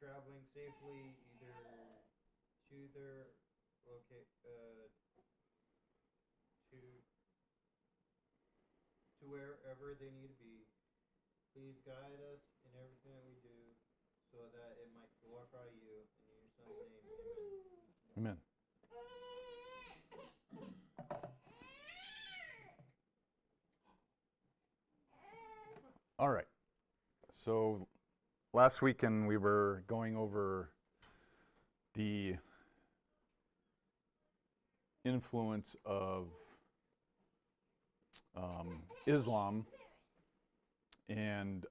traveling safely either to their to wherever they need to be. Please guide us in everything that we do, so that it might glorify you. In your Son's name, amen. Amen. All right. So last weekend we were going over the influence of Islam, and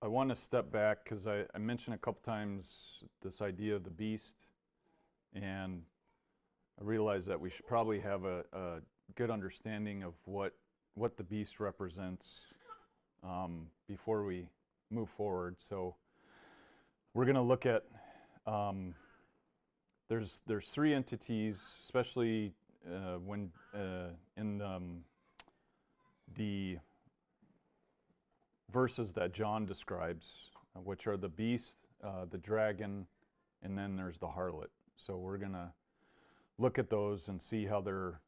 I want to step back because I mentioned a couple times this idea of the beast, and I realized that we should probably have a good understanding of what the beast represents before we move forward. So we're going to look at there's three entities, especially when in the verses that John describes, which are the beast, the dragon, and then there's the harlot. So we're going to look at those and see how they're,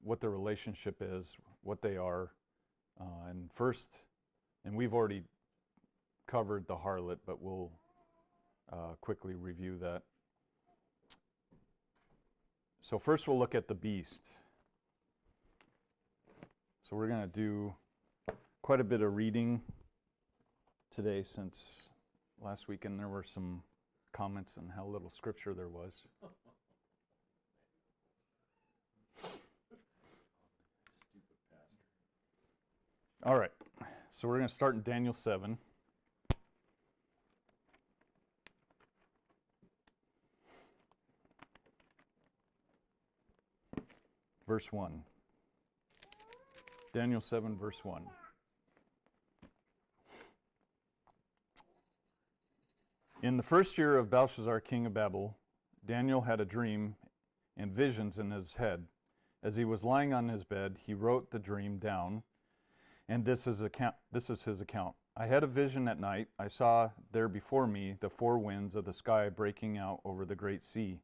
what their relationship is, what they are. And we've already covered the harlot, but we'll quickly review that. So first we'll look at the beast. So we're going to do quite a bit of reading today, since last weekend there were some comments on how little scripture there was. All right, so we're going to start in Daniel 7. Verse 1. Daniel 7, verse 1. In the first year of Belshazzar, king of Babel, Daniel had a dream and visions in his head. As he was lying on his bed, he wrote the dream down, and this is his account. I had a vision at night. I saw there before me the four winds of the sky breaking out over the great sea.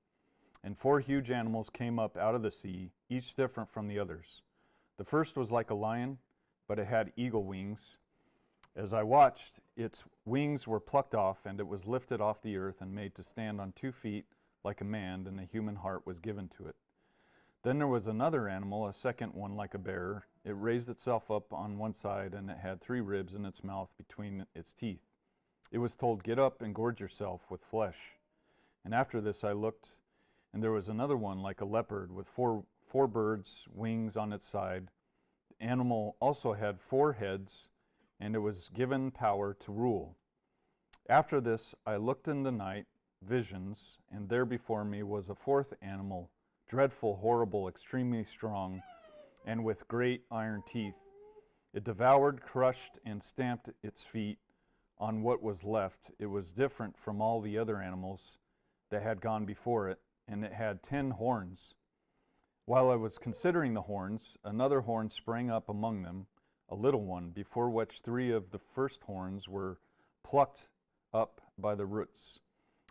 And four huge animals came up out of the sea, each different from the others. The first was like a lion, but it had eagle wings. As I watched, its wings were plucked off, and it was lifted off the earth and made to stand on 2 feet like a man, and a human heart was given to it. Then there was another animal, a second one like a bear. It raised itself up on one side, and it had 3 ribs in its mouth between its teeth. It was told, "Get up and gorge yourself with flesh." And after this I looked, and there was another one like a leopard with four birds' wings on its side. The animal also had 4 heads, and it was given power to rule. After this I looked in the night visions, and there before me was a 4th animal, dreadful, horrible, extremely strong, and with great iron teeth. It devoured, crushed, and stamped its feet on what was left. It was different from all the other animals that had gone before it, and it had 10 horns. While I was considering the horns, another horn sprang up among them, a little one, before which 3 of the first horns were plucked up by the roots.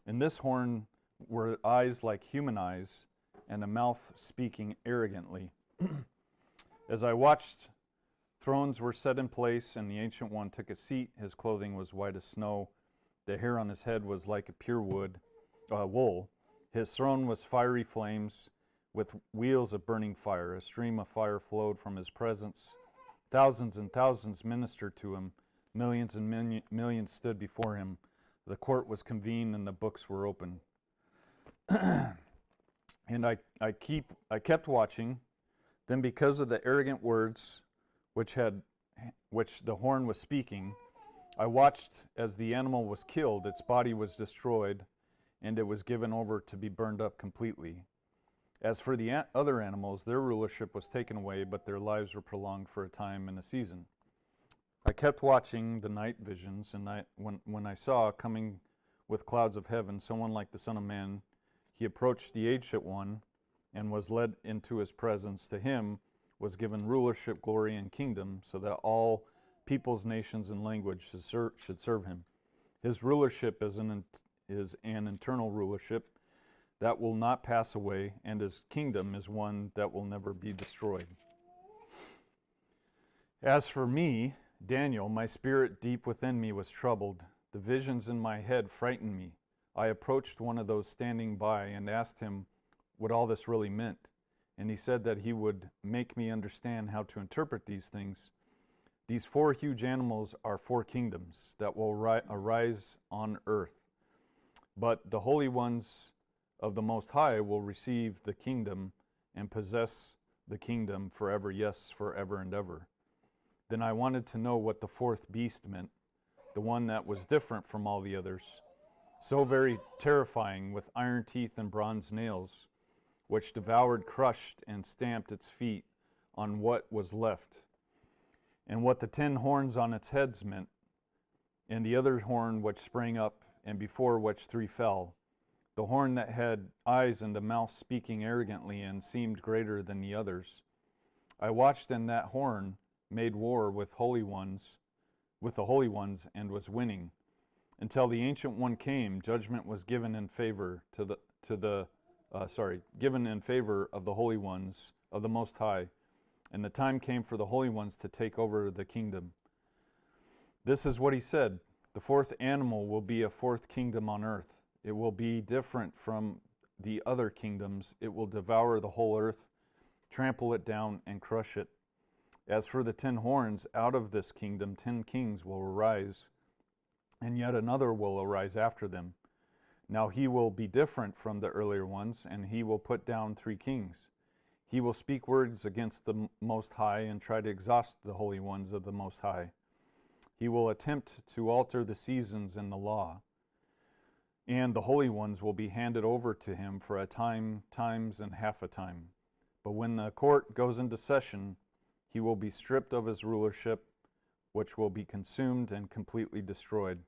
In this horn were eyes like human eyes, and a mouth speaking arrogantly. As I watched, thrones were set in place, and the Ancient One took a seat. His clothing was white as snow. The hair on his head was like a pure wool. His throne was fiery flames, with wheels of burning fire. A stream of fire flowed from his presence. Thousands and thousands ministered to him. Millions and millions stood before him. The court was convened and the books were opened. And I kept watching. Then, because of the arrogant words which the horn was speaking, I watched as the animal was killed. Its body was destroyed, and it was given over to be burned up completely. As for the other animals, their rulership was taken away, but their lives were prolonged for a time and a season. I kept watching the night visions, and when I saw coming with clouds of heaven someone like the Son of Man, he approached the Ancient One and was led into his presence. To him was given rulership, glory, and kingdom, so that all peoples, nations, and languages should serve him. His rulership is an is an eternal rulership that will not pass away, and his kingdom is one that will never be destroyed. As for me, Daniel, my spirit deep within me was troubled. The visions in my head frightened me. I approached one of those standing by and asked him what all this really meant. And he said that he would make me understand how to interpret these things. These 4 huge animals are 4 kingdoms that will arise on earth. But the holy ones of the Most High will receive the kingdom and possess the kingdom forever, yes, forever and ever. Then I wanted to know what the 4th beast meant, the one that was different from all the others, so very terrifying, with iron teeth and bronze nails, which devoured, crushed, and stamped its feet on what was left, and what the 10 horns on its heads meant, and the other horn which sprang up, and before which 3 fell, the horn that had eyes and a mouth speaking arrogantly and seemed greater than the others. I watched, and that horn made war with the holy ones, and was winning, until the Ancient One came. Judgment was given in favor given in favor of the holy ones of the Most High, and the time came for the holy ones to take over the kingdom. This is what he said: the 4th animal will be a 4th kingdom on earth. It will be different from the other kingdoms. It will devour the whole earth, trample it down, and crush it. As for the 10 horns, out of this kingdom 10 kings will arise, and yet another will arise after them. Now he will be different from the earlier ones, and he will put down 3 kings. He will speak words against the Most High and try to exhaust the holy ones of the Most High. He will attempt to alter the seasons and the law, and the holy ones will be handed over to him for a time, times, and half a time. But when the court goes into session, he will be stripped of his rulership, which will be consumed and completely destroyed.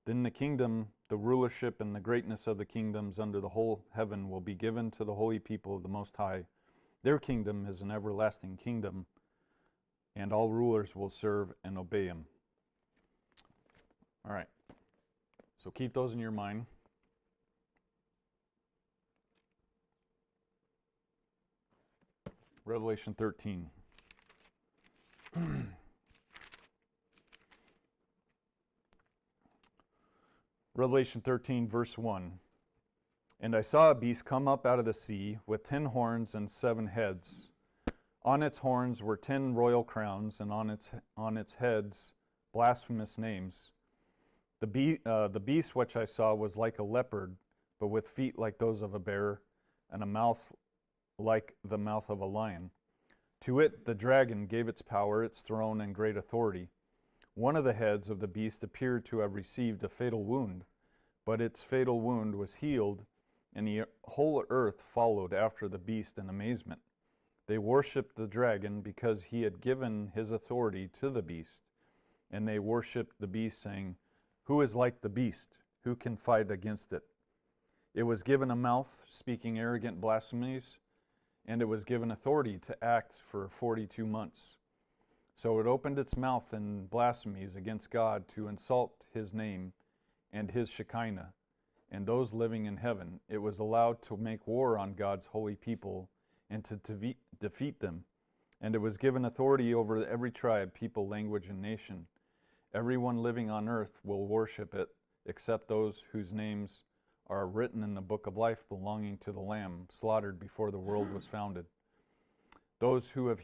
Then the kingdom, the rulership, and the greatness of the kingdoms under the whole heaven will be given to the holy people of the Most High. Their kingdom is an everlasting kingdom, and all rulers will serve and obey him. All right. So keep those in your mind. Revelation 13. Revelation 13, verse 1. And I saw a beast come up out of the sea with 10 horns and 7 heads. On its horns were 10 royal crowns, and on its heads blasphemous names. The beast which I saw was like a leopard, but with feet like those of a bear, and a mouth like the mouth of a lion. To it the dragon gave its power, its throne, and great authority. One of the heads of the beast appeared to have received a fatal wound, but its fatal wound was healed, and the whole earth followed after the beast in amazement. They worshipped the dragon because he had given his authority to the beast, and they worshipped the beast, saying, "Who is like the beast? Who can fight against it?" It was given a mouth speaking arrogant blasphemies, and it was given authority to act for 42 months. So it opened its mouth in blasphemies against God to insult his name and his Shekinah and those living in heaven. It was allowed to make war on God's holy people and to defeat them. And it was given authority over every tribe, people, language, and nation. Everyone living on earth will worship it, except those whose names are written in the book of life belonging to the Lamb, slaughtered before the world was founded. Those who have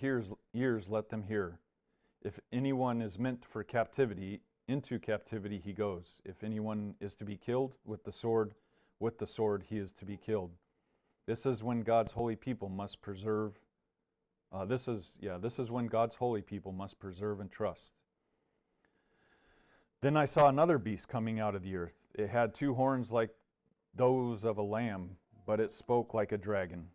ears, let them hear. If anyone is meant for captivity, into captivity he goes. If anyone is to be killed with the sword he is to be killed. This is when God's holy people must preserve. This is when God's holy people must preserve and trust. Then I saw another beast coming out of the earth. It had 2 horns like those of a lamb, but it spoke like a dragon.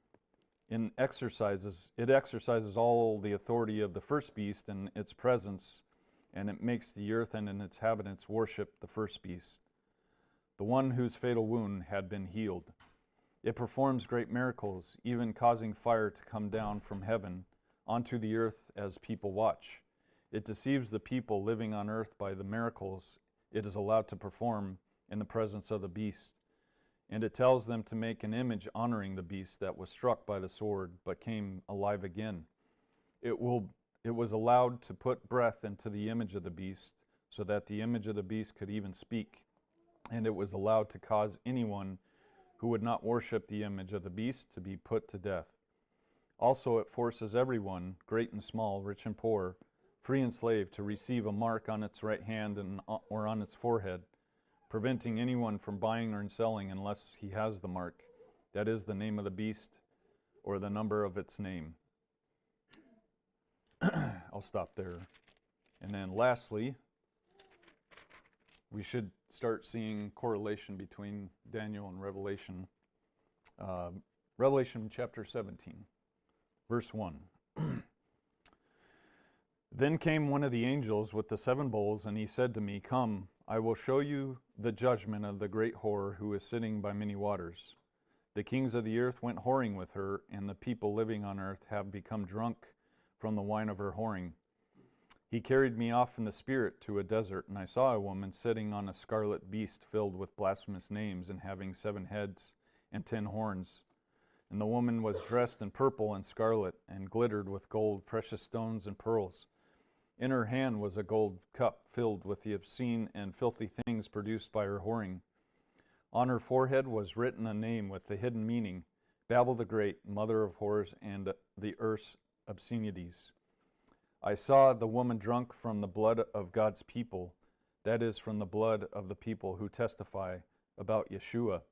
It exercises all the authority of the first beast in its presence, and it makes the earth and its inhabitants worship the first beast, the one whose fatal wound had been healed. It performs great miracles, even causing fire to come down from heaven onto the earth as people watch. It deceives the people living on earth by the miracles it is allowed to perform, in the presence of the beast. And it tells them to make an image honoring the beast that was struck by the sword but came alive again. It was allowed to put breath into the image of the beast so that the image of the beast could even speak. And it was allowed to cause anyone who would not worship the image of the beast to be put to death. Also, it forces everyone, great and small, rich and poor, free and slave, to receive a mark on its right hand or on its forehead, preventing anyone from buying or selling unless he has the mark, that is, the name of the beast or the number of its name. I'll stop there. And then lastly, we should start seeing correlation between Daniel and Revelation. Revelation chapter 17, verse 1. Then came one of the angels with the 7 bowls, and he said to me, "Come, I will show you the judgment of the great whore who is sitting by many waters. The kings of the earth went whoring with her, and the people living on earth have become drunk from the wine of her whoring." He carried me off in the spirit to a desert, and I saw a woman sitting on a scarlet beast filled with blasphemous names and having 7 heads and 10 horns. And the woman was dressed in purple and scarlet and glittered with gold, precious stones, and pearls. In her hand was a gold cup filled with the obscene and filthy things produced by her whoring. On her forehead was written a name with the hidden meaning, Babel the Great, mother of whores and the earth's obscenities. I saw the woman drunk from the blood of God's people, that is, from the blood of the people who testify about Yeshua.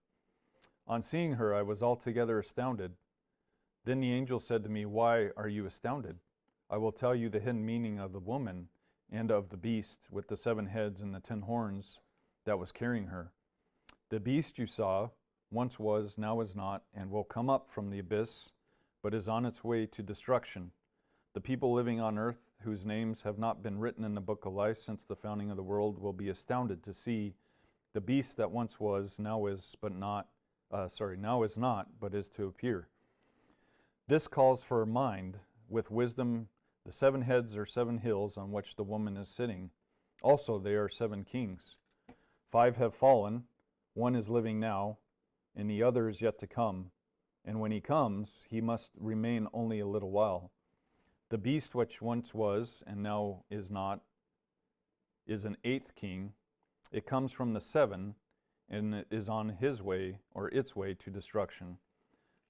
On seeing her, I was altogether astounded. Then the angel said to me, "Why are you astounded? I will tell you the hidden meaning of the woman and of the beast with the 7 heads and the 10 horns that was carrying her. The beast you saw once was, now is not, and will come up from the abyss, but is on its way to destruction. The people living on earth, whose names have not been written in the book of life since the founding of the world, will be astounded to see the beast that once was, now is, now is not, but is to appear. This calls for a mind with wisdom. The 7 heads are 7 hills on which the woman is sitting. Also they are 7 kings. 5 have fallen, 1 is living now, and the other is yet to come. And when he comes, he must remain only a little while. The beast which once was, and now is not, is an 8th king. It comes from the 7, and it is on his way, or its way, to destruction.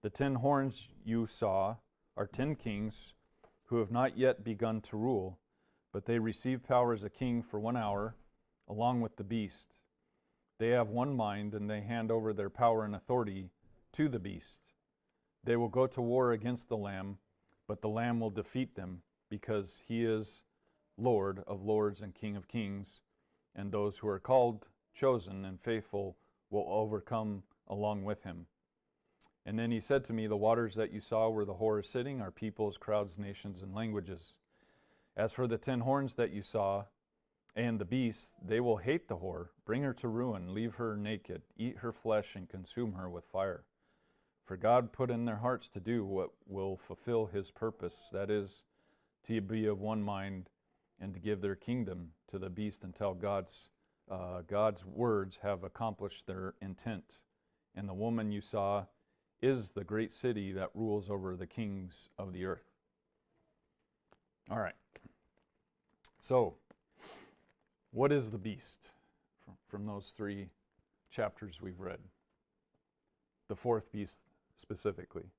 The 10 horns you saw are 10 kings who have not yet begun to rule, but they receive power as a king for 1 hour, along with the beast. They have one mind, and they hand over their power and authority to the beast. They will go to war against the Lamb, but the Lamb will defeat them, because he is Lord of lords and King of kings, and those who are called, chosen, and faithful will overcome along with him. And then he said to me, "The waters that you saw where the whore is sitting are peoples, crowds, nations, and languages. As for the 10 horns that you saw and the beast, they will hate the whore, bring her to ruin, leave her naked, eat her flesh, and consume her with fire. For God put in their hearts to do what will fulfill his purpose, that is, to be of one mind and to give their kingdom to the beast until God's words have accomplished their intent. And the woman you saw is the great city that rules over the kings of the earth." All right. So, what is the beast from those 3 chapters we've read? The 4th beast specifically.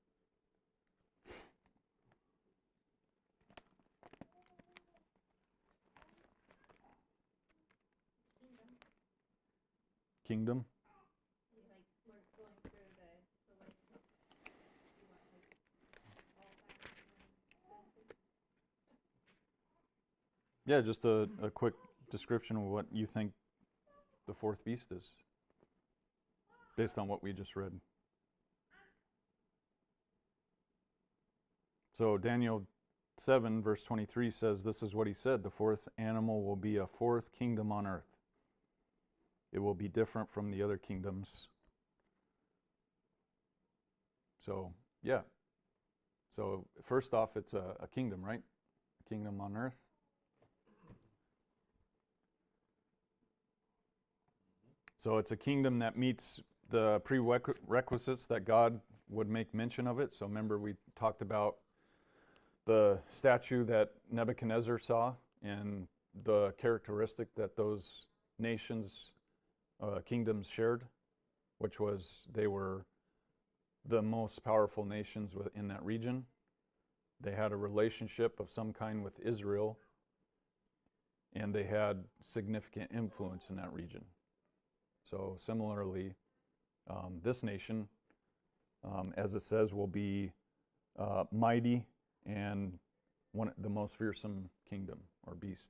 Kingdom. Yeah, just a quick description of what you think the 4th beast is, based on what we just read. So Daniel 7, verse 23 says, "This is what he said, the 4th animal will be a 4th kingdom on earth. It will be different from the other kingdoms." So, yeah. So first off, it's a kingdom, right? A kingdom on earth. So it's a kingdom that meets the prerequisites that God would make mention of it. So remember we talked about the statue that Nebuchadnezzar saw and the characteristic that those nations, kingdoms shared, which was they were the most powerful nations in that region. They had a relationship of some kind with Israel, and they had significant influence in that region. So similarly, this nation, as it says, will be mighty and the most fearsome kingdom or beast.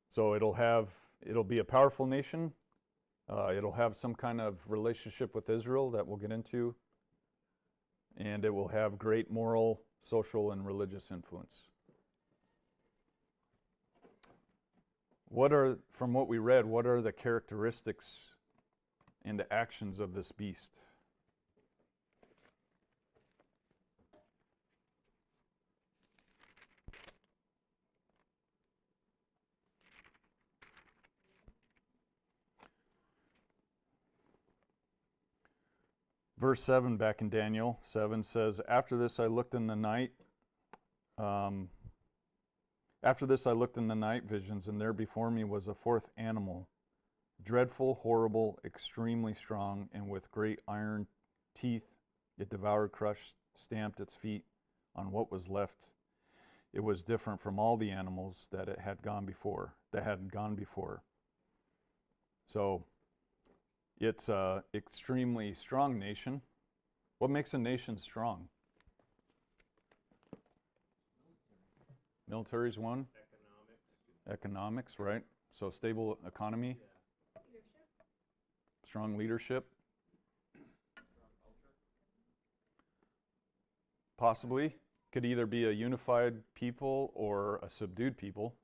So it'll be a powerful nation. It'll have some kind of relationship with Israel that we'll get into, and it will have great moral, social, and religious influence. From what we read, what are the characteristics and the actions of this beast? Verse 7 back in Daniel 7 says, After this I looked in the night visions, and there before me was a fourth animal, dreadful, horrible, extremely strong, and with great iron teeth. It devoured, crushed, stamped its feet on what was left. It was different from all the animals that had gone before. So it's an extremely strong nation. What makes a nation strong? Military is one. Economics, right? So stable economy. Strong leadership. Possibly. Could either be a unified people or a subdued people.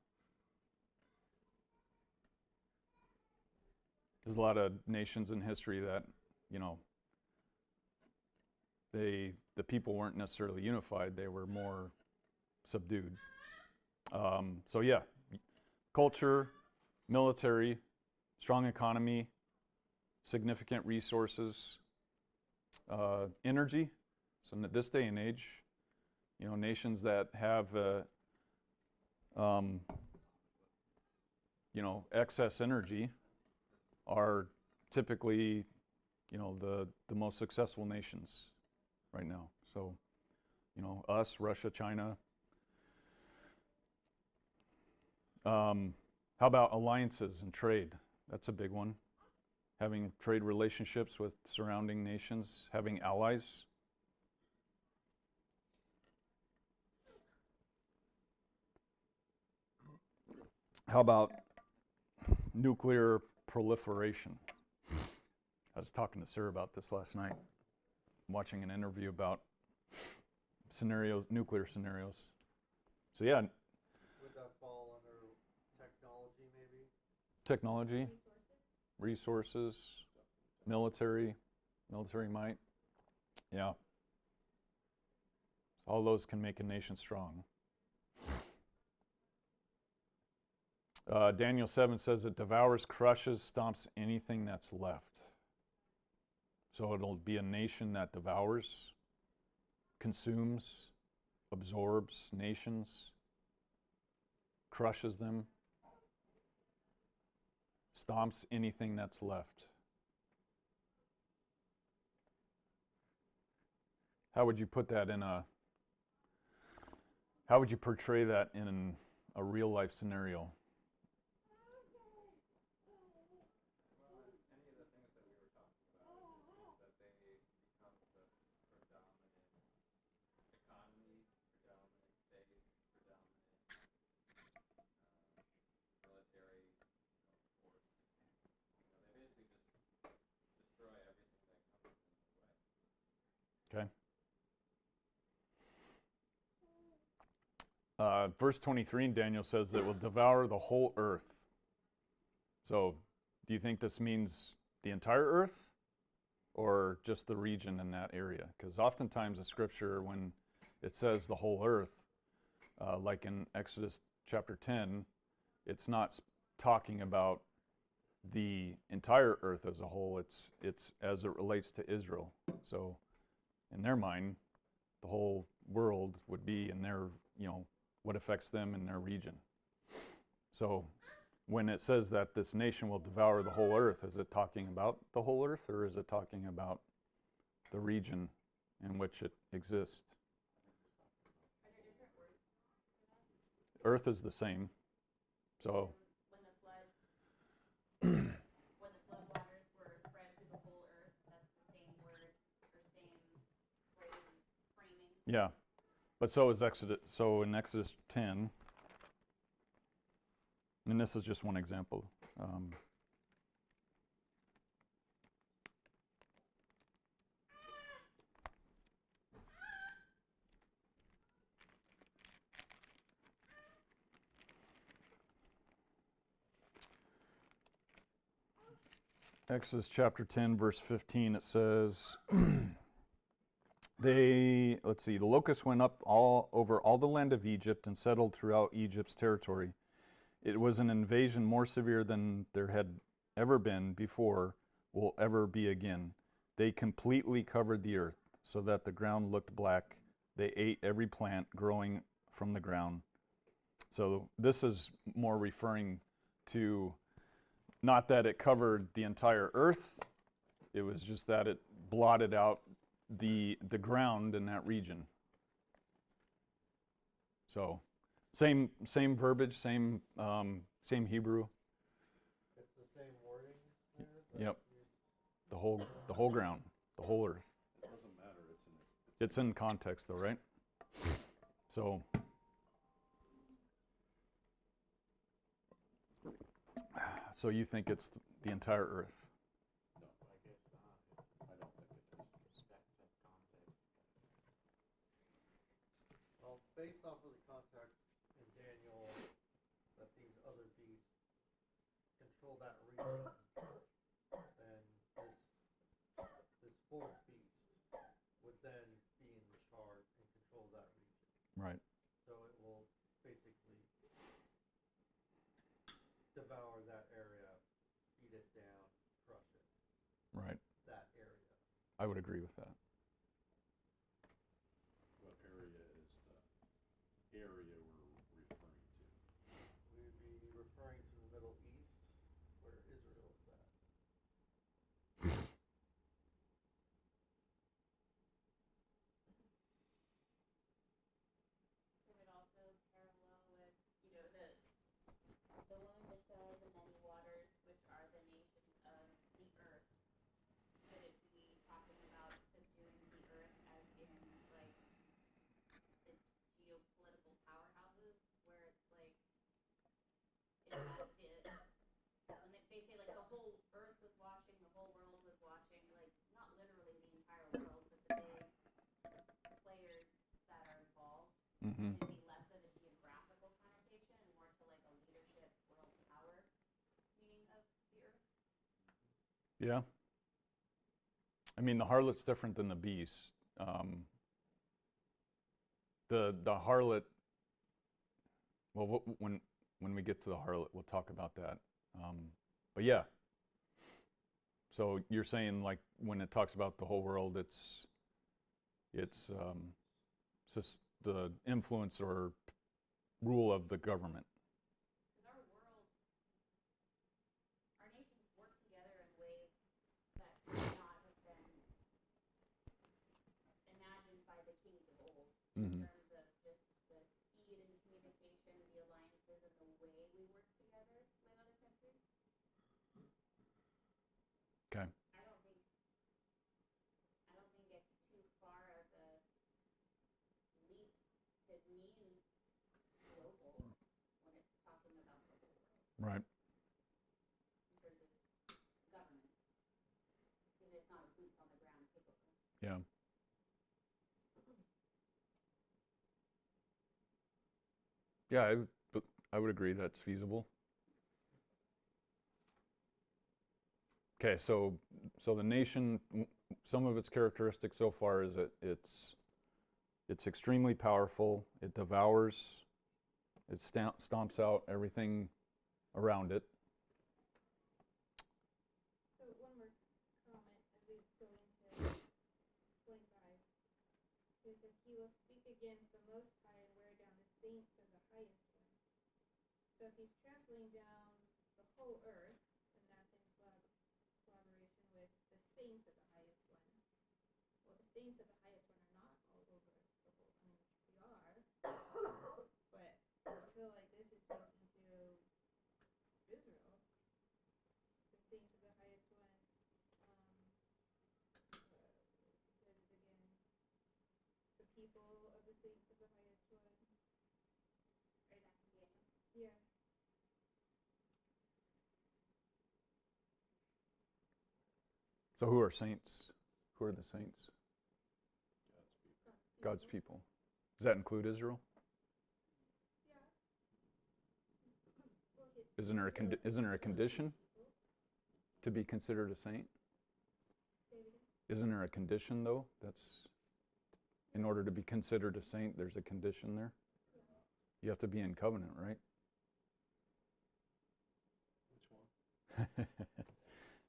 There's a lot of nations in history that, the people weren't necessarily unified, they were more subdued. So yeah, culture, military, strong economy, significant resources, energy. So in this day and age, nations that have, excess energy are typically, the most successful nations right now. So, us, Russia, China. How about alliances and trade? That's a big one. Having trade relationships with surrounding nations, having allies. How about nuclear proliferation? I was talking to Sarah about this last night, watching an interview about nuclear scenarios. So yeah. Would that fall under technology maybe? Technology, resources, military might. Yeah. All those can make a nation strong. Daniel 7 says it devours, crushes, stomps anything that's left. So it'll be a nation that devours, consumes, absorbs nations, crushes them, stomps anything that's left. How would you portray that in a real life scenario? Okay. Verse 23 in Daniel says that it will devour the whole earth. So, do you think this means the entire earth or just the region in that area? Because oftentimes in Scripture, when it says the whole earth, like in Exodus chapter 10, It's not talking about the entire earth as a whole. It's as it relates to Israel. So in their mind, the whole world would be in their, what affects them in their region. So when it says that this nation will devour the whole earth, is it talking about the whole earth, or is it talking about the region in which it exists? Earth is the same. So when the flood waters were spread through the whole earth, that's the same word or same framing. yeah, but so is Exodus. So in Exodus 10, and this is just one example. Exodus chapter 10, verse 15, it says, the locusts went up all over all the land of Egypt and settled throughout Egypt's territory. It was an invasion more severe than there had ever been before, will ever be again. They completely covered the earth so that the ground looked black. They ate every plant growing from the ground. So this is more referring to not that it covered the entire earth, it was just that it blotted out the ground in that region. So same verbiage, same Hebrew. It's the same wording there? Yep. The whole ground, the whole earth. It doesn't matter. It's in context though, right? So you think it's the entire earth? No, I guess not. I don't think it is. Well, based off of the context in Daniel, that these other beasts control that region, then this fourth beast would then be in charge and control that region. Right. So it will basically devour that area, beat it down, crush it. Right. That area. I would agree with that. What area is the area we're referring to? We would be referring to the Middle East, where Israel is at. It would also parallel with, the one that says the many waters, which are the nations of the earth. Could it be talking about subduing the earth as in, like, the geopolitical powerhouses, where it's like, it had when they say, like, the whole earth was watching, the whole world was watching, like, not literally the entire world, but the big players that are involved. Mm-hmm. It'd be less of a geographical connotation and more to like a leadership world power meaning of the earth. Yeah. I mean, the harlot's different than the beast. The harlot. Well, when we get to the harlot, we'll talk about that. But yeah. So you're saying, like, when it talks about the whole world, it's just the influence or rule of the government. Because our nations work together in ways that could not have been imagined by the kings of old. Mm-hmm. In terms of just the speed and communication, the alliances, and the way we work together with other countries. Okay. I don't think it's too far of a leap to mean global when it's talking about the whole world Right. in terms of government. Because it's not a boots on the ground takeover. Yeah. Yeah, I would agree that's feasible. Okay, so the nation, some of its characteristics so far is that it's extremely powerful. It devours. It stomps out everything around it. So one more comment as we go into 25. It says, he will speak against the Most High and wear down the saints of the highest one. So if he's trampling down the whole earth, and that's in collaboration with the saints of the highest one. Well, the saints of the highest one are not all over the whole, we are, but I feel like this is speaking to Israel. The saints of the highest one, it says it again, the people of the saints of the highest one. Right at the beginning. Yeah. So who are saints? Who are the saints? God's people. God's people. Does that include Israel? Yeah. Isn't there a condition to be considered a saint? Isn't there a condition though? That's in order to be considered a saint, there's a condition there. You have to be in covenant, right? Which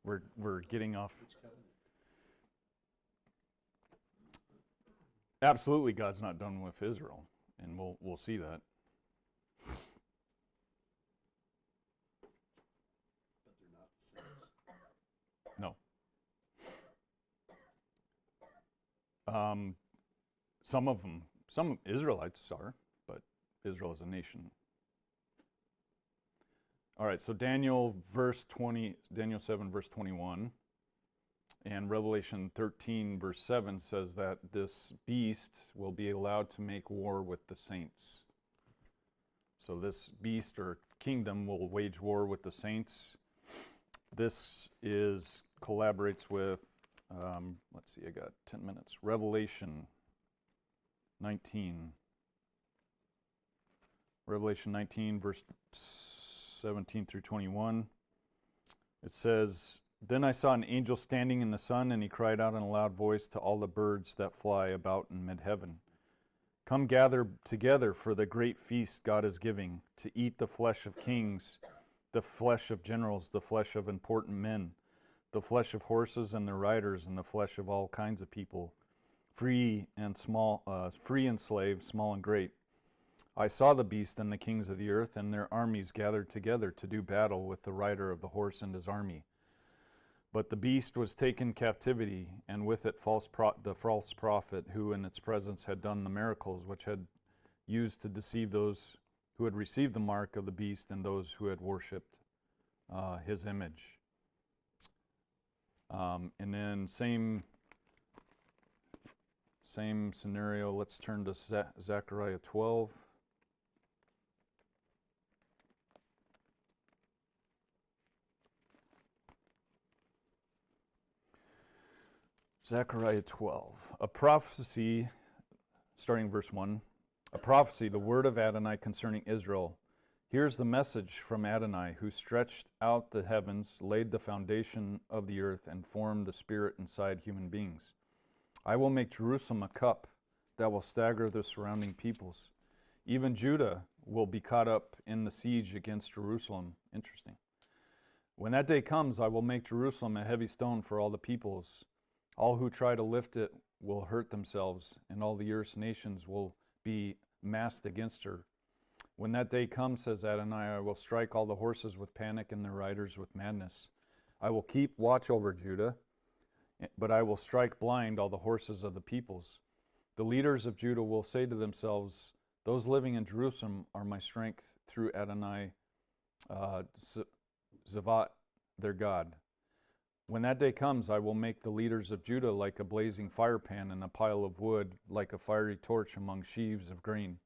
one? We're getting off. Which covenant? Absolutely, God's not done with Israel, and we'll see that. But they're not the saints. No. Some of them, some Israelites are, but Israel is a nation. All right, so Daniel 7, verse 21, and Revelation 13, verse 7 says that this beast will be allowed to make war with the saints. So this beast or kingdom will wage war with the saints. This collaborates with, let's see, I got 10 minutes. Revelation 19. Revelation 19, verse 17 through 21. It says, "Then I saw an angel standing in the sun, and he cried out in a loud voice to all the birds that fly about in mid-heaven. Come gather together for the great feast God is giving, to eat the flesh of kings, the flesh of generals, the flesh of important men, the flesh of horses and their riders, and the flesh of all kinds of people, free and slave, small and great. I saw the beast and the kings of the earth and their armies gathered together to do battle with the rider of the horse and his army. But the beast was taken captivity, and with it the false prophet, who in its presence had done the miracles which had used to deceive those who had received the mark of the beast and those who had worshipped his image." And then same scenario. Let's turn to Zechariah 12. Zechariah 12. A prophecy, starting verse 1. A prophecy, the word of Adonai concerning Israel. Here's the message from Adonai, who stretched out the heavens, laid the foundation of the earth, and formed the spirit inside human beings. I will make Jerusalem a cup that will stagger the surrounding peoples. Even Judah will be caught up in the siege against Jerusalem. Interesting. When that day comes, I will make Jerusalem a heavy stone for all the peoples. All who try to lift it will hurt themselves, and all the earth's nations will be massed against her. When that day comes, says Adonai, I will strike all the horses with panic and their riders with madness. I will keep watch over Judah, but I will strike blind all the horses of the peoples. The leaders of Judah will say to themselves, those living in Jerusalem are my strength through Adonai, Zavat, their God. When that day comes, I will make the leaders of Judah like a blazing firepan and a pile of wood, like a fiery torch among sheaves of grain.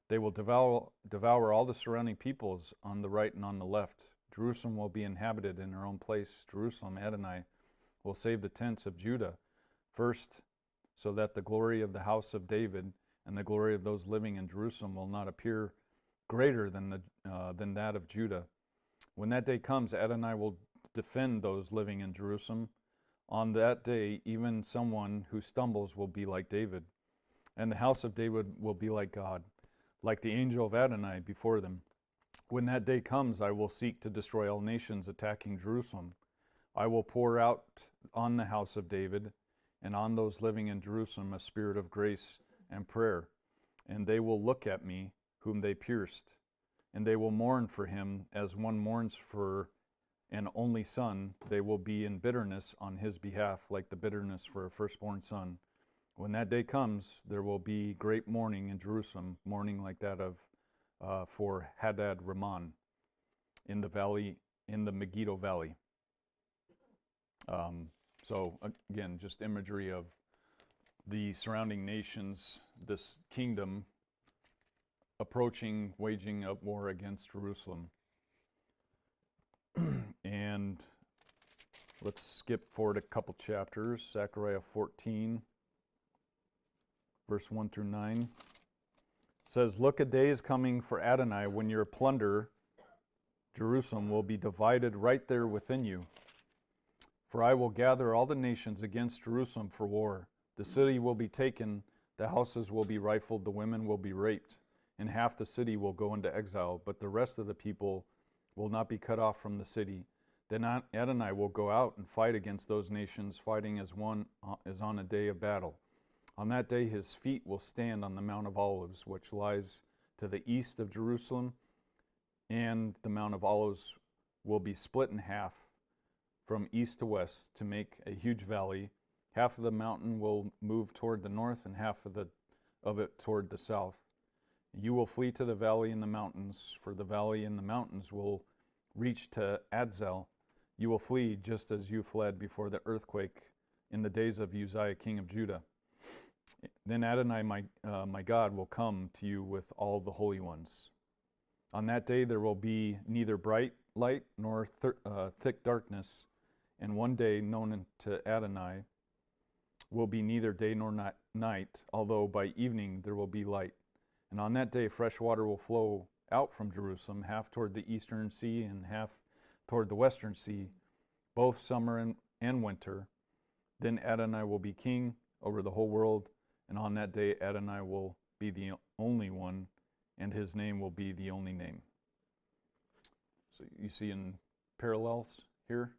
They will devour all the surrounding peoples on the right and on the left. Jerusalem will be inhabited in her own place. Jerusalem, Adonai, will save the tents of Judah first, so that the glory of the house of David and the glory of those living in Jerusalem will not appear greater than that of Judah. When that day comes, Adonai will defend those living in Jerusalem. On that day, even someone who stumbles will be like David, and the house of David will be like God, like the angel of Adonai before them. When that day comes, I will seek to destroy all nations attacking Jerusalem. I will pour out on the house of David and on those living in Jerusalem a spirit of grace and prayer, and they will look at me, whom they pierced, and they will mourn for him as one mourns for an only son. They will be in bitterness on his behalf, like the bitterness for a firstborn son. When that day comes, there will be great mourning in Jerusalem, mourning like that of for Hadad Rimmon in the valley, in the Megiddo Valley. So again, just imagery of the surrounding nations, this kingdom approaching, waging a war against Jerusalem. And let's skip forward a couple chapters. Zechariah 14, verse 1 through 9. Says, look, a day is coming for Adonai when your plunder, Jerusalem, will be divided right there within you. For I will gather all the nations against Jerusalem for war. The city will be taken, the houses will be rifled, the women will be raped, and half the city will go into exile, but the rest of the people will not be cut off from the city. Then Adonai will go out and fight against those nations, fighting as one as on a day of battle. On that day his feet will stand on the Mount of Olives, which lies to the east of Jerusalem, and the Mount of Olives will be split in half from east to west to make a huge valley. Half of the mountain will move toward the north and half of it toward the south. You will flee to the valley in the mountains, for the valley in the mountains will reach to Adzel. You will flee just as you fled before the earthquake in the days of Uzziah king of Judah. Then Adonai, my God, will come to you with all the holy ones. On that day there will be neither bright light nor thick darkness, and one day known to Adonai will be neither day nor night, although by evening there will be light. And on that day fresh water will flow out from Jerusalem, half toward the eastern sea and half toward the western sea, both summer and winter. Then Adonai will be king over the whole world, and on that day Adonai will be the only one, and his name will be the only name. So you see in parallels here.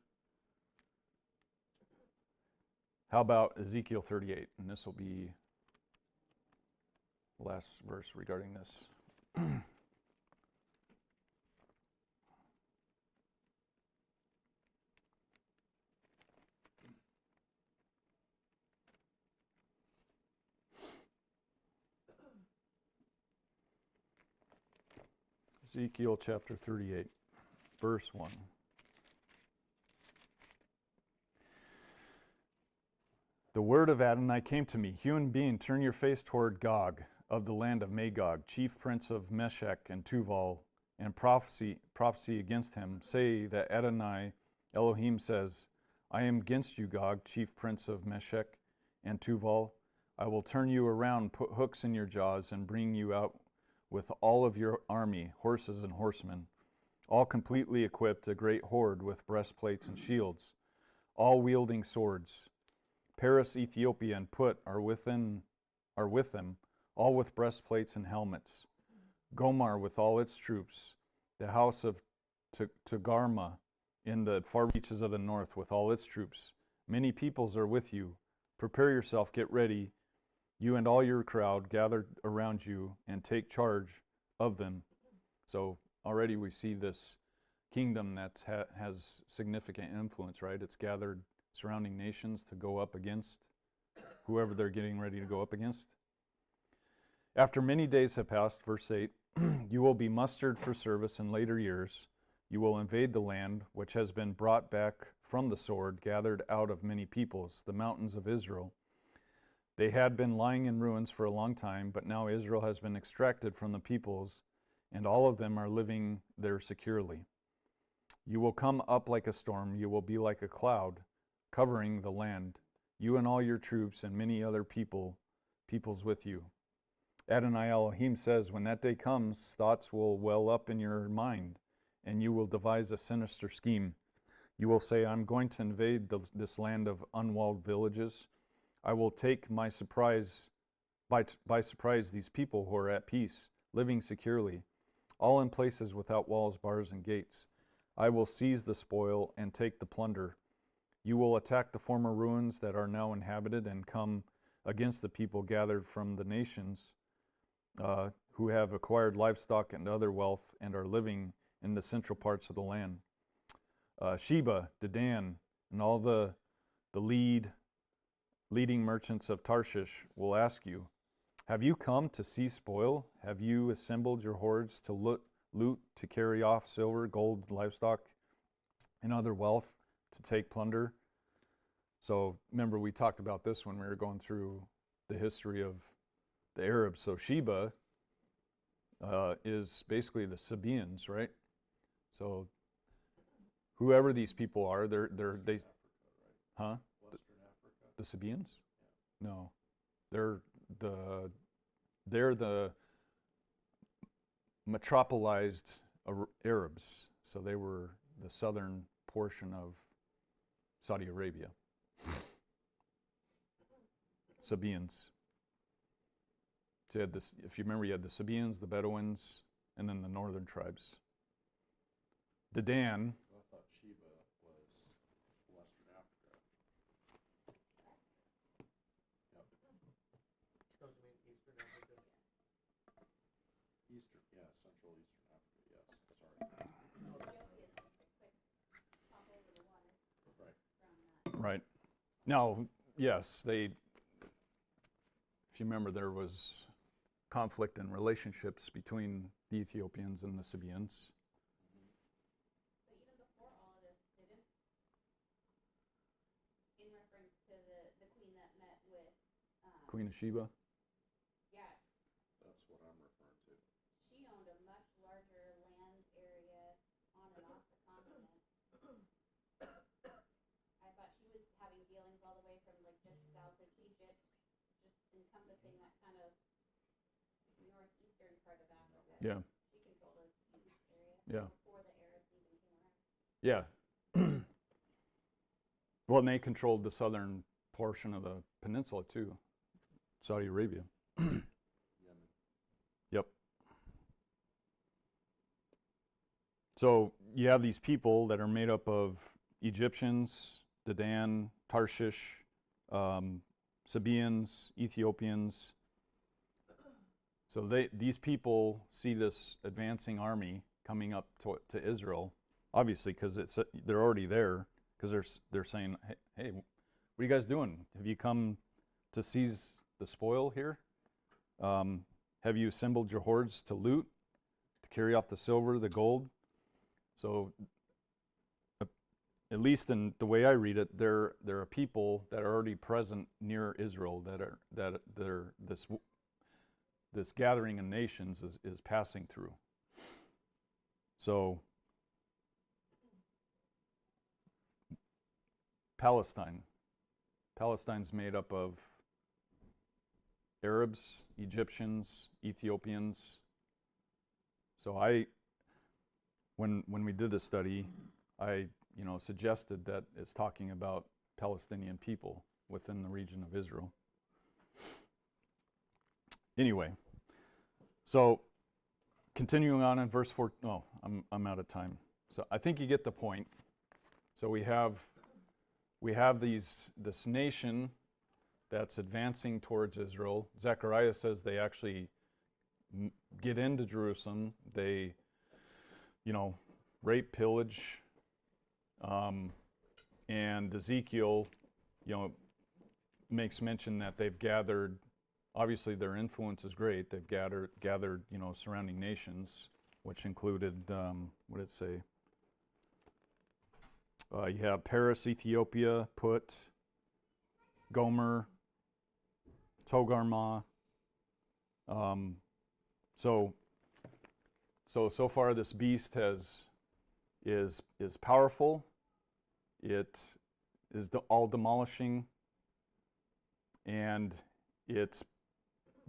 How about Ezekiel 38? And this will be the last verse regarding this. Ezekiel chapter 38, verse 1. The word of Adonai came to me, human being, turn your face toward Gog of the land of Magog, chief prince of Meshech and Tuval, and prophecy against him. Say that Adonai Elohim says, I am against you, Gog, chief prince of Meshech and Tuval. I will turn you around, put hooks in your jaws, and bring you out with all of your army, horses and horsemen, all completely equipped, a great horde with breastplates and shields, all wielding swords. Paris, Ethiopia, and Put are with them, all with breastplates and helmets. Gomar with all its troops, the house of Togarma in the far reaches of the north with all its troops. Many peoples are with you. Prepare yourself, get ready, you and all your crowd gathered around you, and take charge of them. So already we see this kingdom that has significant influence, right? It's gathered surrounding nations to go up against whoever they're getting ready to go up against. After many days have passed, verse 8, you will be mustered for service in later years. You will invade the land which has been brought back from the sword, gathered out of many peoples, the mountains of Israel. They had been lying in ruins for a long time, but now Israel has been extracted from the peoples, and all of them are living there securely. You will come up like a storm, you will be like a cloud, covering the land, you and all your troops and many other peoples with you. Adonai Elohim says, when that day comes, thoughts will well up in your mind, and you will devise a sinister scheme. You will say, I'm going to invade this land of unwalled villages. I will take by surprise these people who are at peace, living securely. all in places without walls, bars, and gates. I will seize the spoil and take the plunder. You will attack the former ruins that are now inhabited and come against the people gathered from the nations who have acquired livestock and other wealth and are living in the central parts of the land. Sheba, Dedan, and all the leading merchants of Tarshish will ask you, have you come to seize spoil? Have you assembled your hordes to loot, to carry off silver, gold, livestock, and other wealth, to take plunder? So remember, we talked about this when we were going through the history of the Arabs. So Sheba is basically the Sabaeans, right? So whoever these people are, they, huh? Western Africa? The Sabaeans? No, they're the metropolized Arabs. So they were the southern portion of Saudi Arabia. Sabaeans. So you had this, if you remember, you had the Sabaeans, the Bedouins, and then the northern tribes. Dedan, I thought Sheba was Western Africa. Yep. Don't you mean Eastern Africa? Eastern, yeah, Central Eastern Africa, yes, sorry. Ethiopia is just a quick hop over the water Right. from that. right. Now, yes, if you remember, there was conflict and relationships between the Ethiopians and the Sabaeans. But even before all of this, didn't, in reference to the queen that met with, Queen of Sheba. yes, That's what I'm referring to. she owned a much larger land area on and off the continent. I thought she was having dealings all the way from like just south of Egypt, just encompassing that kind of northeastern part of Africa. Yeah. She controlled a huge area Yeah. before the Arabs even came around. Yeah. Well, and they controlled the southern portion of the peninsula too, Saudi Arabia. Yemen. Yep. So you have these people that are made up of Egyptians, Dedan, Tarshish, Sabaeans, Ethiopians. So these people see this advancing army coming up to Israel, obviously because they're already there, because they're saying, hey, what are you guys doing? Have you come to seize the spoil here? Have you assembled your hordes to loot, to carry off the silver, the gold? So at least in the way I read it, there are people that are already present near Israel that this gathering of nations is passing through. So Palestine's made up of Arabs, Egyptians, Ethiopians. So when we did this study, I suggested that it's talking about Palestinian people within the region of Israel. Anyway, so continuing on in verse 4. Oh, I'm out of time. So I think you get the point. So we have this nation that's advancing towards Israel. Zechariah says they actually get into Jerusalem. They, rape, pillage, and Ezekiel, makes mention that they've gathered. Obviously, their influence is great. They've gathered, surrounding nations, which included, what did it say? You have Paris, Ethiopia, Put, Gomer, Togarmah. So far, this beast is powerful. It is all demolishing, and it's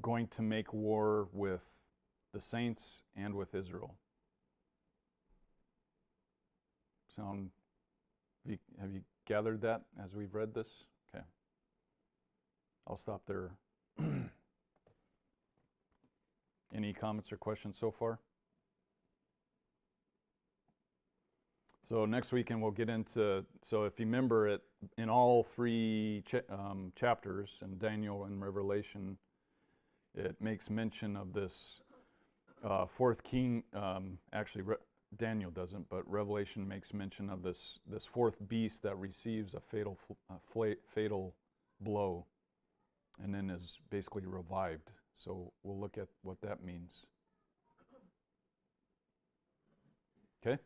going to make war with the saints and with Israel. Have you gathered that as we've read this? Okay. I'll stop there. Any comments or questions so far? So next weekend we'll get into, so if you remember it, in all three chapters, in Daniel and Revelation, it makes mention of this fourth king. Actually, Daniel doesn't, but Revelation makes mention of this fourth beast that receives a fatal blow, and then is basically revived. So we'll look at what that means. Okay.